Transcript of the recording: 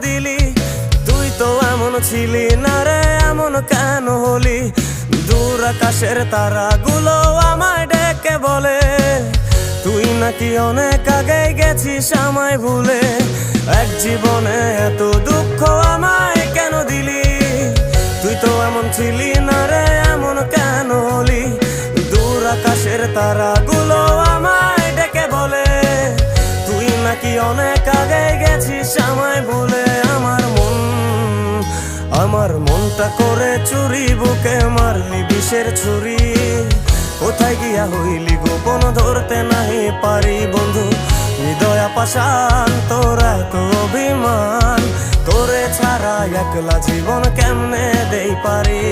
দিলি? তুই তো এমন ছিলি না রে, এমন কেন হলি? দূর আকাশের তারাগুলো আমায় ডেকে বলে তুই নাকি অনেক আগে গেছিস আমায় ভুলে। এক জীবনে এত দুঃখ আমায় কেন দিলি? তুই তো এমন ছিলি না রে, এমন কেন হলি? দূর আকাশের তারাগুলো আমায় ডেকে বলে তুই নাকি অনেক আগে গেছিস আমায় ভুলে। আমার মনটা করে চুরি, বুকে মারলি বিষের ছুরি। কোথায় গিয়া হইলি গোপন ধরতে নাহি পারি বন্ধু। হৃদয় পাষাণ তোর এত অভিমান, তোরে ছাড়া একলা জীবন কেমনে দেই পারি।